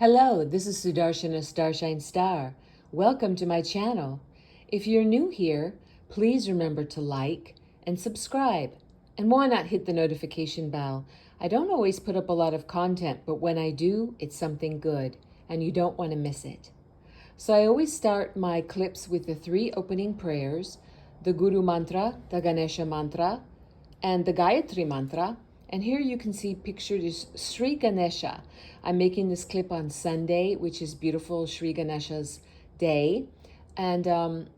Hello, this is Sudarshana Starshine Star. Welcome to my channel. If you're new here, please remember to like and subscribe. And why not hit the notification bell? I don't always put up a lot of content, but when I do, it's something good, and you don't want to miss it. So I always start my clips with the 3 opening prayers, the Guru Mantra, the Ganesha Mantra, and the Gayatri Mantra. And here you can see pictured is Sri Ganesha. I'm making this clip on Sunday, which is beautiful Sri Ganesha's day. And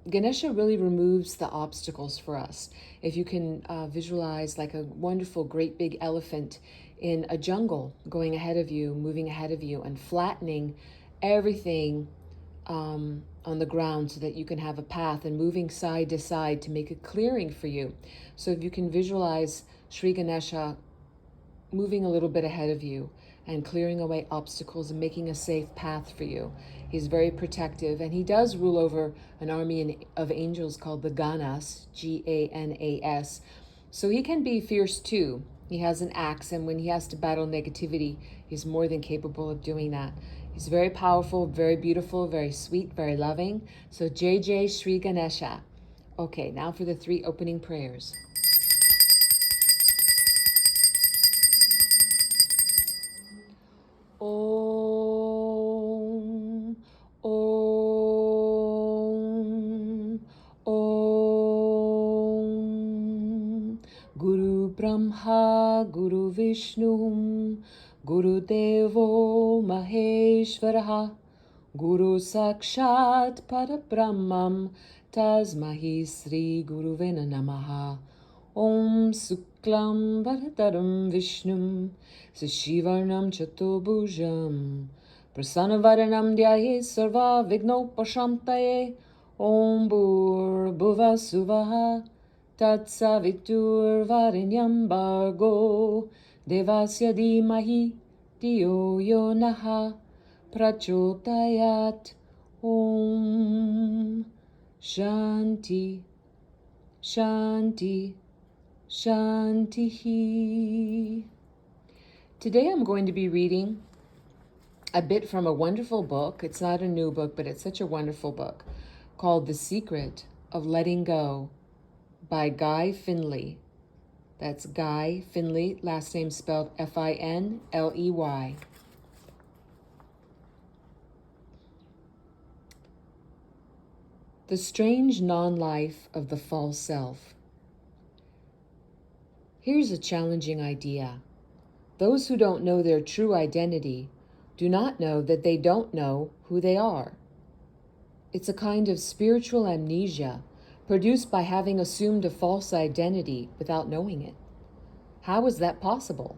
Ganesha really removes the obstacles for us. If you can visualize like a wonderful, great big elephant in a jungle going ahead of you, moving ahead of you, and flattening everything on the ground so that you can have a path and moving side to side to make a clearing for you. So if you can visualize Sri Ganesha moving a little bit ahead of you and clearing away obstacles and making a safe path for you. He's very protective, and he does rule over an army of angels called the Ganas, Ganas. So he can be fierce too. He has an axe, and when he has to battle negativity, he's more than capable of doing that. He's very powerful, very beautiful, very sweet, very loving. So Jai Jai Sri Ganesha. Okay, now for the 3 opening prayers. Om, Om, Om. Guru Brahma, Guru Vishnu, Guru Devo Maheshwaraha, Guru Sakshat Parabrahmam, Tasmahi Sri Guruve Namaha. Om Suklam Varadaram Vishnum Sashivarnam Chatobhujam Prasanavaranam Dhyaye Sarva Vignopashantaye. Om Bhur Bhuva Suvaha Tatsavitur Varinyam Bargo Devasya Dhimahi Dhiyo Yo Naha Prachodayat. Om Shanti Shanti Shantihi. Today I'm going to be reading a bit from a wonderful book. It's not a new book, but it's such a wonderful book called The Secret of Letting Go by Guy Finley. That's Guy Finley, last name spelled Finley. The strange non-life of the false self. Here's a challenging idea. Those who don't know their true identity do not know that they don't know who they are. It's a kind of spiritual amnesia produced by having assumed a false identity without knowing it. How is that possible?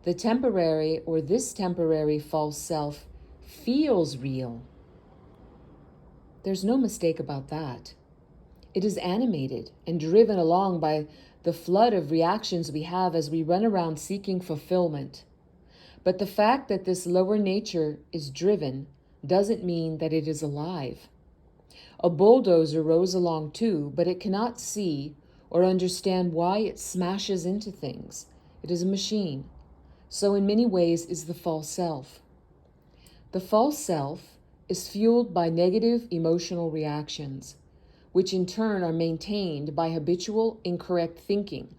This temporary false self feels real. There's no mistake about that. It is animated and driven along by the flood of reactions we have as we run around seeking fulfillment. But the fact that this lower nature is driven doesn't mean that it is alive. A bulldozer rolls along too, but it cannot see or understand why it smashes into things. It is a machine. So in many ways is the false self. The false self is fueled by negative emotional reactions, which in turn are maintained by habitual incorrect thinking.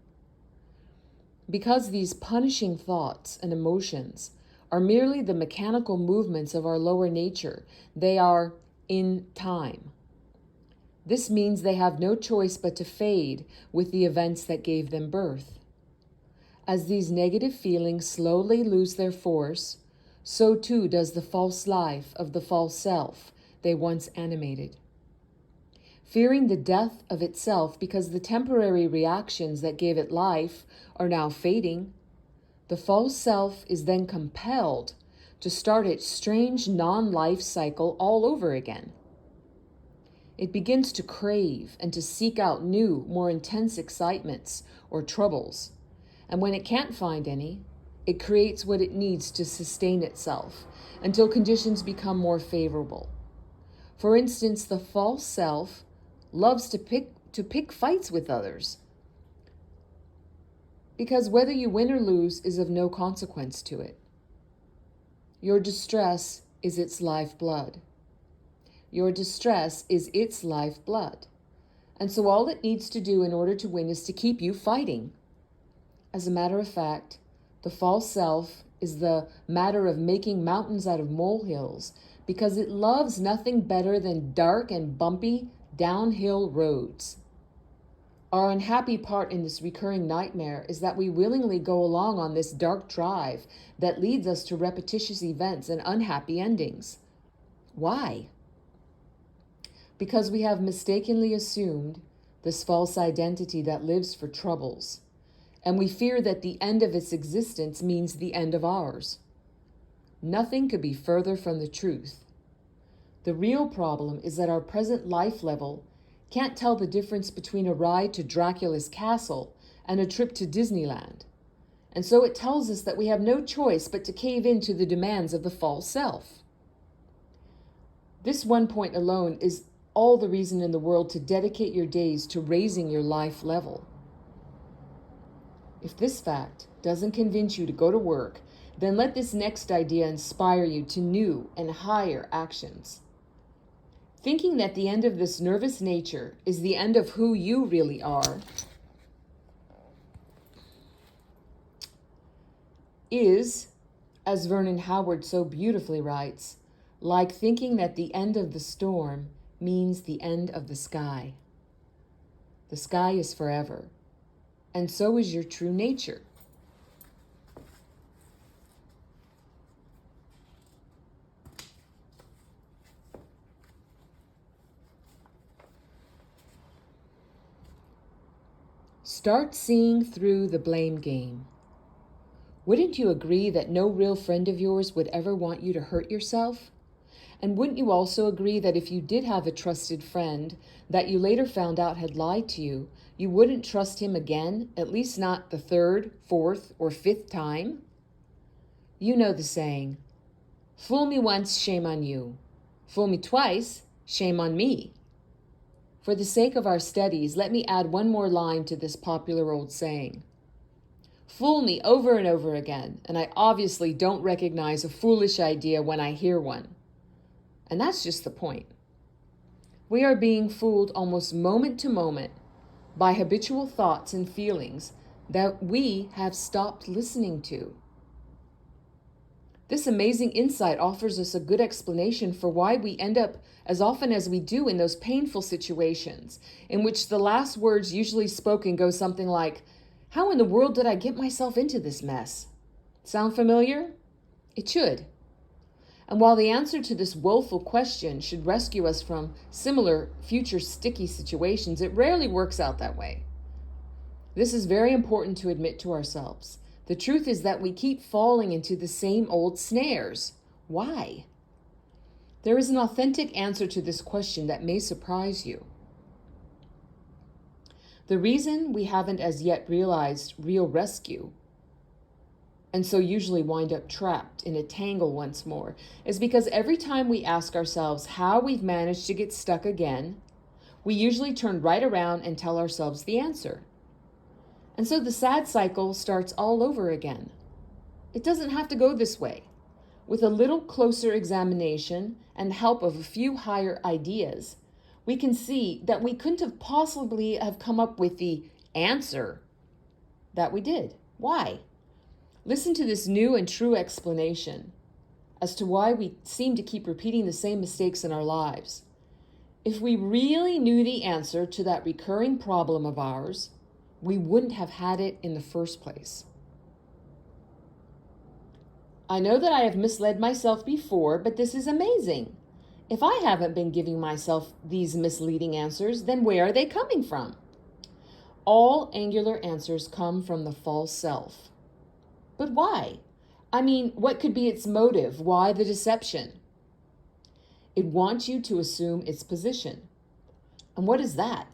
Because these punishing thoughts and emotions are merely the mechanical movements of our lower nature, they are in time. This means they have no choice but to fade with the events that gave them birth. As these negative feelings slowly lose their force, so too does the false life of the false self they once animated. Fearing the death of itself because the temporary reactions that gave it life are now fading, the false self is then compelled to start its strange non-life cycle all over again. It begins to crave and to seek out new, more intense excitements or troubles, and when it can't find any, it creates what it needs to sustain itself until conditions become more favorable. For instance, the false self loves to pick fights with others, because whether you win or lose is of no consequence to it. Your distress is its lifeblood. Your distress is its lifeblood. And so all it needs to do in order to win is to keep you fighting. As a matter of fact, the false self is the matter of making mountains out of molehills because it loves nothing better than dark and bumpy downhill roads. Our unhappy part in this recurring nightmare is that we willingly go along on this dark drive that leads us to repetitious events and unhappy endings. Why? Because we have mistakenly assumed this false identity that lives for troubles, and we fear that the end of its existence means the end of ours. Nothing could be further from the truth. The real problem is that our present life level can't tell the difference between a ride to Dracula's castle and a trip to Disneyland. And so it tells us that we have no choice but to cave in to the demands of the false self. This one point alone is all the reason in the world to dedicate your days to raising your life level. If this fact doesn't convince you to go to work, then let this next idea inspire you to new and higher actions. Thinking that the end of this nervous nature is the end of who you really are is, as Vernon Howard so beautifully writes, like thinking that the end of the storm means the end of the sky. The sky is forever, and so is your true nature. Start seeing through the blame game. Wouldn't you agree that no real friend of yours would ever want you to hurt yourself? And wouldn't you also agree that if you did have a trusted friend that you later found out had lied to you, you wouldn't trust him again, at least not the third, fourth, or fifth time? You know the saying, fool me once, shame on you. Fool me twice, shame on me. For the sake of our studies, let me add one more line to this popular old saying. Fool me over and over again, and I obviously don't recognize a foolish idea when I hear one. And that's just the point. We are being fooled almost moment to moment by habitual thoughts and feelings that we have stopped listening to. This amazing insight offers us a good explanation for why we end up as often as we do in those painful situations in which the last words usually spoken go something like, "How in the world did I get myself into this mess?" Sound familiar? It should. And while the answer to this woeful question should rescue us from similar future sticky situations, it rarely works out that way. This is very important to admit to ourselves. The truth is that we keep falling into the same old snares. Why? There is an authentic answer to this question that may surprise you. The reason we haven't as yet realized real rescue, and so usually wind up trapped in a tangle once more, is because every time we ask ourselves how we've managed to get stuck again, we usually turn right around and tell ourselves the answer. And so the sad cycle starts all over again. It doesn't have to go this way. With a little closer examination and help of a few higher ideas, we can see that we couldn't have possibly have come up with the answer that we did. Why? Listen to this new and true explanation as to why we seem to keep repeating the same mistakes in our lives. If we really knew the answer to that recurring problem of ours, we wouldn't have had it in the first place. I know that I have misled myself before, but this is amazing. If I haven't been giving myself these misleading answers, then where are they coming from? All angular answers come from the false self. But why? I mean, what could be its motive? Why the deception? It wants you to assume its position. And what is that?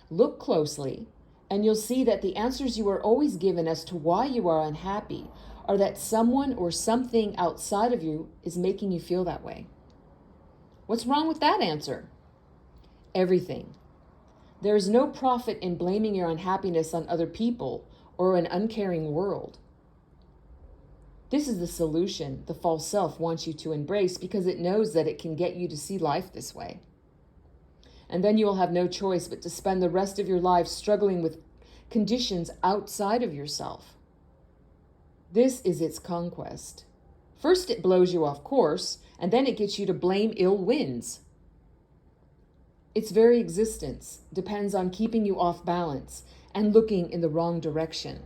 Look closely, and you'll see that the answers you are always given as to why you are unhappy are that someone or something outside of you is making you feel that way. What's wrong with that answer? Everything. There is no profit in blaming your unhappiness on other people or an uncaring world. This is the solution the false self wants you to embrace because it knows that it can get you to see life this way. And then you will have no choice but to spend the rest of your life struggling with conditions outside of yourself. This is its conquest. First, it blows you off course, and then it gets you to blame ill winds. Its very existence depends on keeping you off balance and looking in the wrong direction.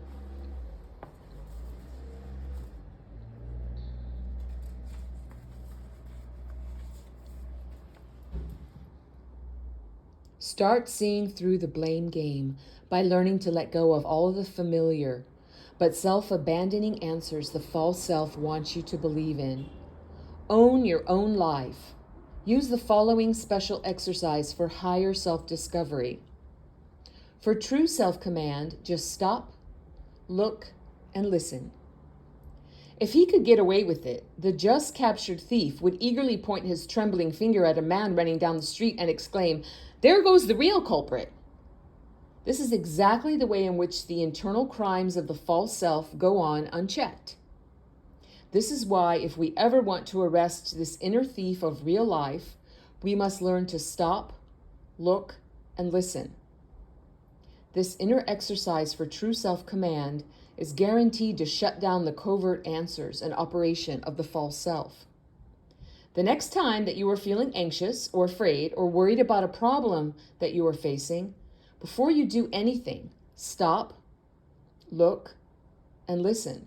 Start seeing through the blame game by learning to let go of all of the familiar but self-abandoning answers the false self wants you to believe in. Own your own life. Use the following special exercise for higher self-discovery. For true self-command, just stop, look, and listen. If he could get away with it, the just captured thief would eagerly point his trembling finger at a man running down the street and exclaim, "There goes the real culprit." This is exactly the way in which the internal crimes of the false self go on unchecked. This is why, if we ever want to arrest this inner thief of real life, we must learn to stop, look, and listen. This inner exercise for true self-command is guaranteed to shut down the covert answers and operation of the false self. The next time that you are feeling anxious or afraid or worried about a problem that you are facing, before you do anything, stop, look, and listen.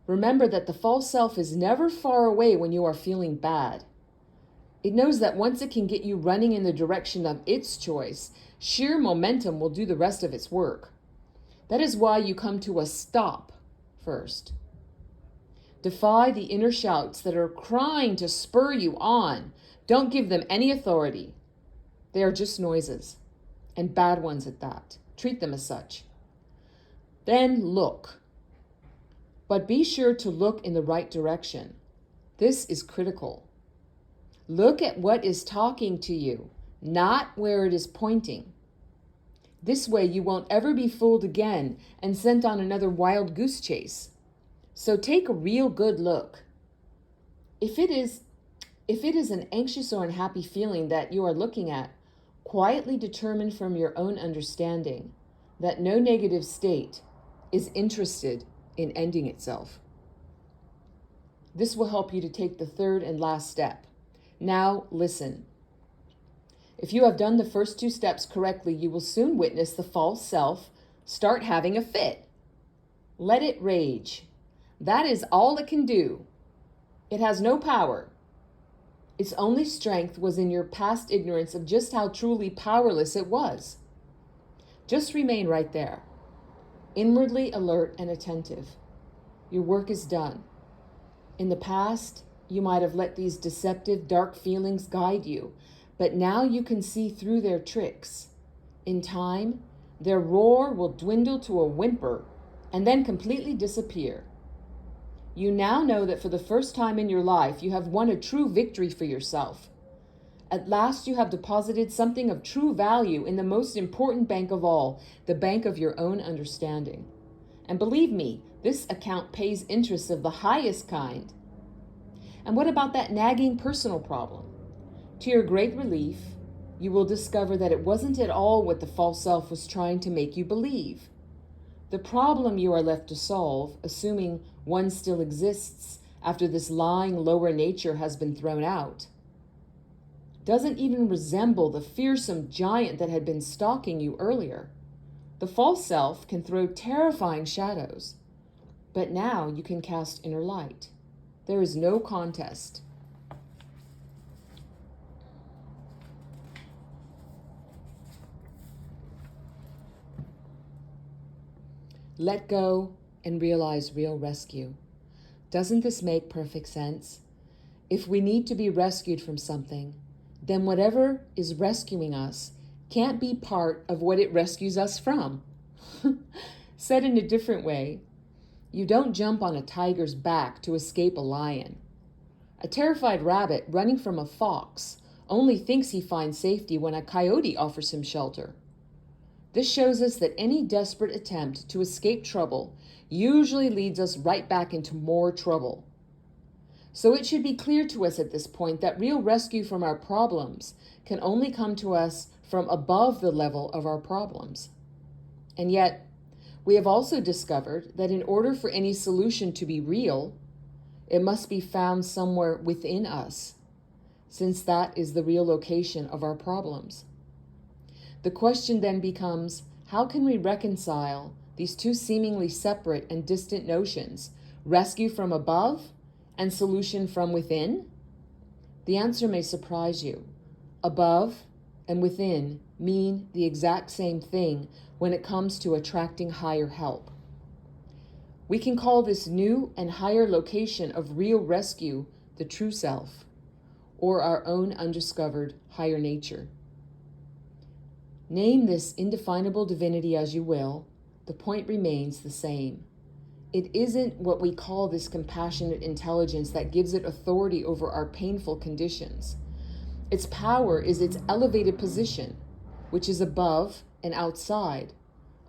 Remember that the false self is never far away when you are feeling bad. It knows that once it can get you running in the direction of its choice, sheer momentum will do the rest of its work. That is why you come to a stop first. Defy the inner shouts that are crying to spur you on. Don't give them any authority. They are just noises, and bad ones at that. Treat them as such. Then look. But be sure to look in the right direction. This is critical. Look at what is talking to you, not where it is pointing. This way you won't ever be fooled again and sent on another wild goose chase. So take a real good look. If it is an anxious or unhappy feeling that you are looking at, quietly determine from your own understanding that no negative state is interested in ending itself. This will help you to take the third and last step. Now listen. If you have done the first two steps correctly, you will soon witness the false self start having a fit. Let it rage. That is all it can do. It has no power. Its only strength was in your past ignorance of just how truly powerless it was. Just remain right there, inwardly alert and attentive. Your work is done. In the past, you might have let these deceptive, dark feelings guide you, but now you can see through their tricks. In time, their roar will dwindle to a whimper and then completely disappear. You now know that for the first time in your life, you have won a true victory for yourself. At last, you have deposited something of true value in the most important bank of all, the bank of your own understanding. And believe me, this account pays interest of the highest kind. And what about that nagging personal problem? To your great relief, you will discover that it wasn't at all what the false self was trying to make you believe. The problem you are left to solve, assuming one still exists after this lying lower nature has been thrown out, doesn't even resemble the fearsome giant that had been stalking you earlier. The false self can throw terrifying shadows, but now you can cast inner light. There is no contest. Let go and realize real rescue. Doesn't this make perfect sense? If we need to be rescued from something, then whatever is rescuing us can't be part of what it rescues us from. Said in a different way, you don't jump on a tiger's back to escape a lion. A terrified rabbit running from a fox only thinks he finds safety when a coyote offers him shelter. This shows us that any desperate attempt to escape trouble usually leads us right back into more trouble. So it should be clear to us at this point that real rescue from our problems can only come to us from above the level of our problems. And yet, we have also discovered that in order for any solution to be real, it must be found somewhere within us, since that is the real location of our problems. The question then becomes, how can we reconcile these two seemingly separate and distant notions, rescue from above and solution from within? The answer may surprise you. Above and within mean the exact same thing when it comes to attracting higher help. We can call this new and higher location of real rescue the true self, or our own undiscovered higher nature. Name this indefinable divinity as you will, the point remains the same. It isn't what we call this compassionate intelligence that gives it authority over our painful conditions. Its power is its elevated position, which is above and outside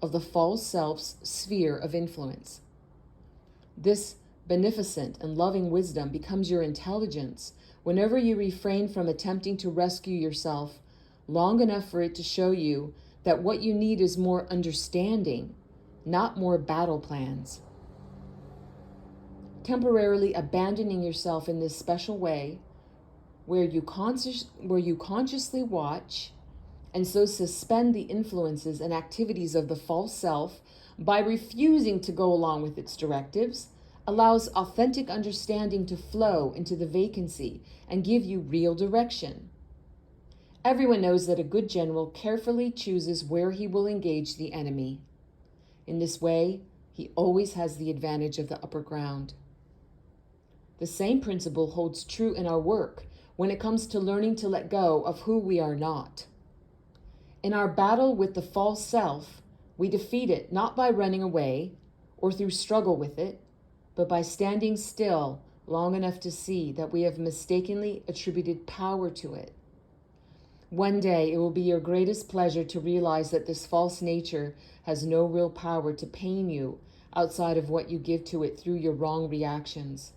of the false self's sphere of influence. This beneficent and loving wisdom becomes your intelligence whenever you refrain from attempting to rescue yourself long enough for it to show you that what you need is more understanding, not more battle plans. Temporarily abandoning yourself in this special way, where you consciously watch and so suspend the influences and activities of the false self by refusing to go along with its directives, allows authentic understanding to flow into the vacancy and give you real direction. Everyone knows that a good general carefully chooses where he will engage the enemy. In this way, he always has the advantage of the upper ground. The same principle holds true in our work when it comes to learning to let go of who we are not. In our battle with the false self, we defeat it not by running away or through struggle with it, but by standing still long enough to see that we have mistakenly attributed power to it. One day it will be your greatest pleasure to realize that this false nature has no real power to pain you outside of what you give to it through your wrong reactions.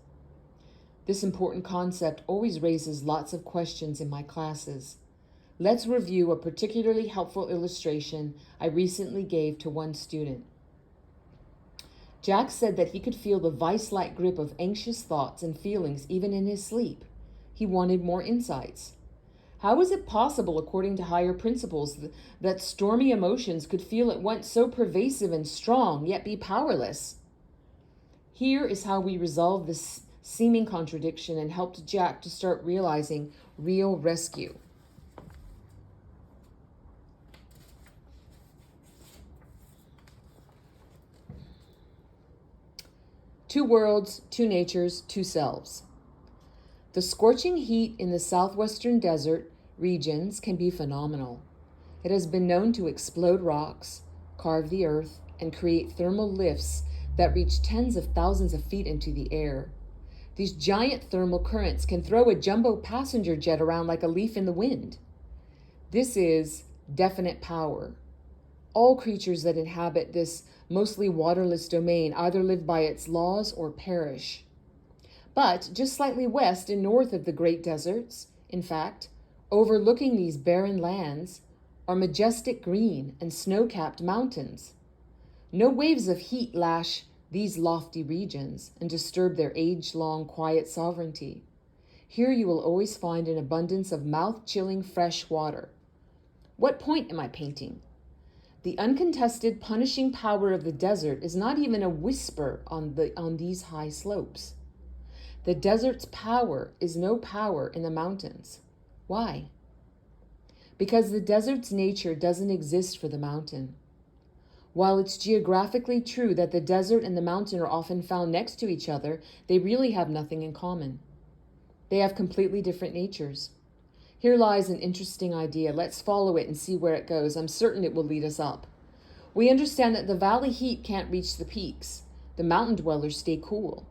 This important concept always raises lots of questions in my classes. Let's review a particularly helpful illustration I recently gave to one student. Jack said that he could feel the vice-like grip of anxious thoughts and feelings even in his sleep. He wanted more insights. How is it possible, according to higher principles, that stormy emotions could feel at once so pervasive and strong, yet be powerless? Here is how we resolve this seeming contradiction and helped Jack to start realizing real rescue. Two worlds, two natures, two selves. The scorching heat in the southwestern desert regions can be phenomenal. It has been known to explode rocks, carve the earth, and create thermal lifts that reach tens of thousands of feet into the air. These giant thermal currents can throw a jumbo passenger jet around like a leaf in the wind. This is definite power. All creatures that inhabit this mostly waterless domain either live by its laws or perish. But just slightly west and north of the great deserts, in fact, overlooking these barren lands, are majestic green and snow-capped mountains. No waves of heat lash these lofty regions and disturb their age-long quiet sovereignty. Here you will always find an abundance of mouth-chilling fresh water. What point am I painting? The uncontested punishing power of the desert is not even a whisper on these high slopes. The desert's power is no power in the mountains. Why? Because the desert's nature doesn't exist for the mountain. While it's geographically true that the desert and the mountain are often found next to each other, they really have nothing in common. They have completely different natures. Here lies an interesting idea. Let's follow it and see where it goes. I'm certain it will lead us up. We understand that the valley heat can't reach the peaks. The mountain dwellers stay cool.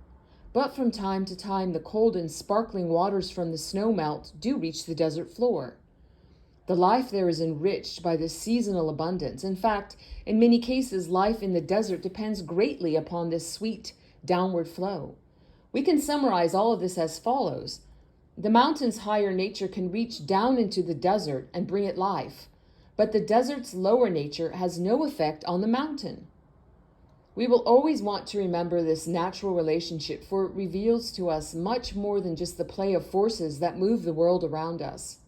But from time to time, the cold and sparkling waters from the snow melt do reach the desert floor. The life there is enriched by this seasonal abundance. In fact, in many cases, life in the desert depends greatly upon this sweet downward flow. We can summarize all of this as follows. The mountain's higher nature can reach down into the desert and bring it life, but the desert's lower nature has no effect on the mountain. We will always want to remember this natural relationship, for it reveals to us much more than just the play of forces that move the world around us.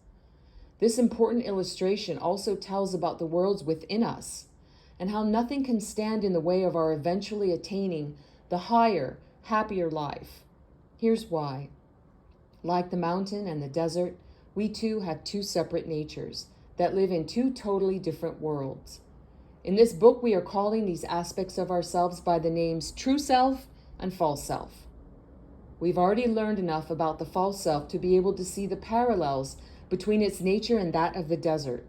This important illustration also tells about the worlds within us and how nothing can stand in the way of our eventually attaining the higher, happier life. Here's why. Like the mountain and the desert, we too have two separate natures that live in two totally different worlds. In this book, we are calling these aspects of ourselves by the names true self and false self. We've already learned enough about the false self to be able to see the parallels between its nature and that of the desert.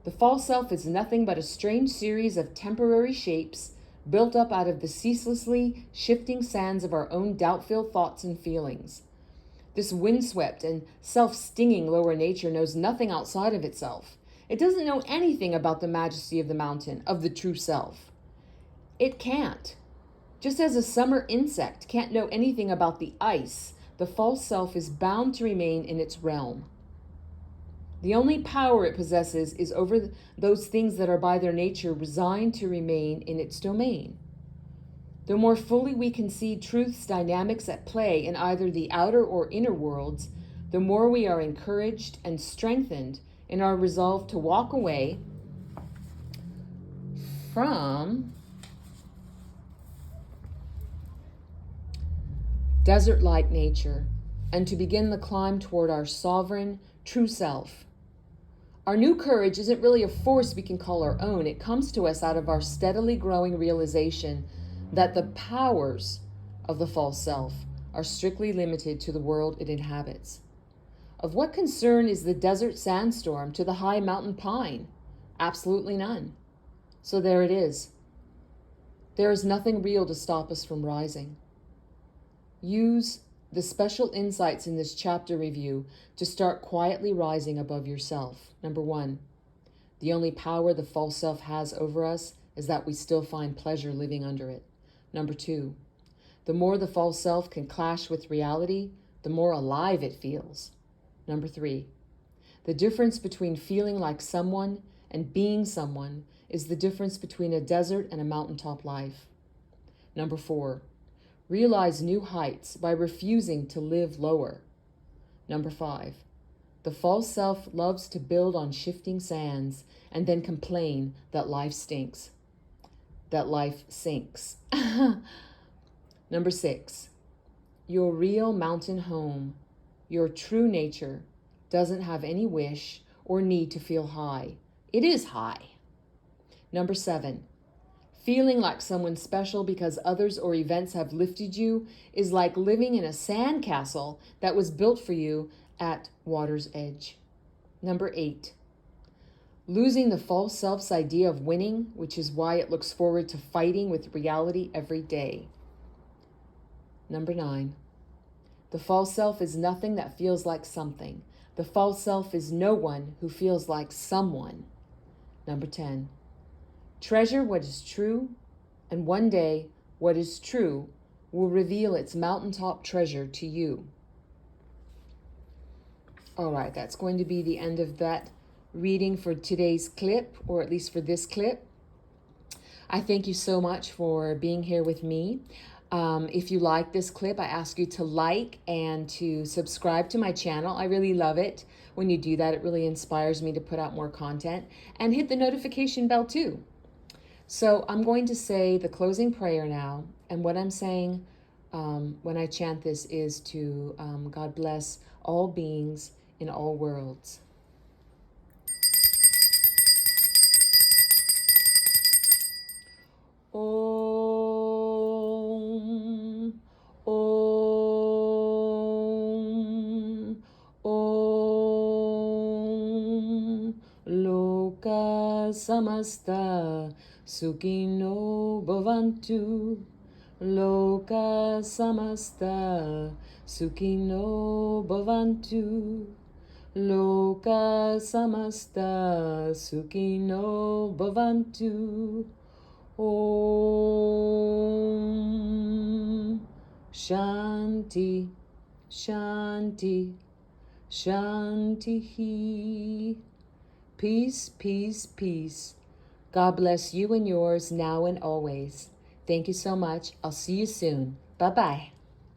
The false self is nothing but a strange series of temporary shapes built up out of the ceaselessly shifting sands of our own doubt-filled thoughts and feelings. This windswept and self-stinging lower nature knows nothing outside of itself. It doesn't know anything about the majesty of the mountain, of the true self. It can't. Just as a summer insect can't know anything about the ice, the false self is bound to remain in its realm. The only power it possesses is over those things that are by their nature resigned to remain in its domain. The more fully we can see truth's dynamics at play in either the outer or inner worlds, the more we are encouraged and strengthened in our resolve to walk away from desert-like nature and to begin the climb toward our sovereign, true self. Our new courage isn't really a force we can call our own. It comes to us out of our steadily growing realization that the powers of the false self are strictly limited to the world it inhabits. Of what concern is the desert sandstorm to the high mountain pine? Absolutely none. So there it is. There is nothing real to stop us from rising. Use the special insights in this chapter review to start quietly rising above yourself. Number 1, the only power the false self has over us is that we still find pleasure living under it. Number 2, the more the false self can clash with reality, the more alive it feels. Number 3, the difference between feeling like someone and being someone is the difference between a desert and a mountaintop life. Number 4, realize new heights by refusing to live lower. Number 5, the false self loves to build on shifting sands and then complain that life stinks, that life sinks. Number 6, your real mountain home, your true nature, doesn't have any wish or need to feel high. It is high. Number 7, feeling like someone special because others or events have lifted you is like living in a sandcastle that was built for you at water's edge. Number 8, losing the false self's idea of winning, which is why it looks forward to fighting with reality every day. Number 9, the false self is nothing that feels like something. The false self is no one who feels like someone. Number 10, treasure what is true, and one day what is true will reveal its mountaintop treasure to you. All right, that's going to be the end of that reading for today's clip, or at least for this clip. I thank you so much for being here with me. If you like this clip, I ask you to like and to subscribe to my channel. I really love it when you do that. It really inspires me to put out more content, and hit the notification bell too. So I'm going to say the closing prayer now, and what I'm saying when I chant this is to God bless all beings in all worlds. Om, Om, Om, Loka Samasta Sukhino Bhavantu, Loka Samasta Sukhino Bhavantu, Loka samasta sukhino bhavantu. Om Shanti, Shanti, Shanti. Peace, peace, peace. God bless you and yours now and always. Thank you so much. I'll see you soon. Bye-bye.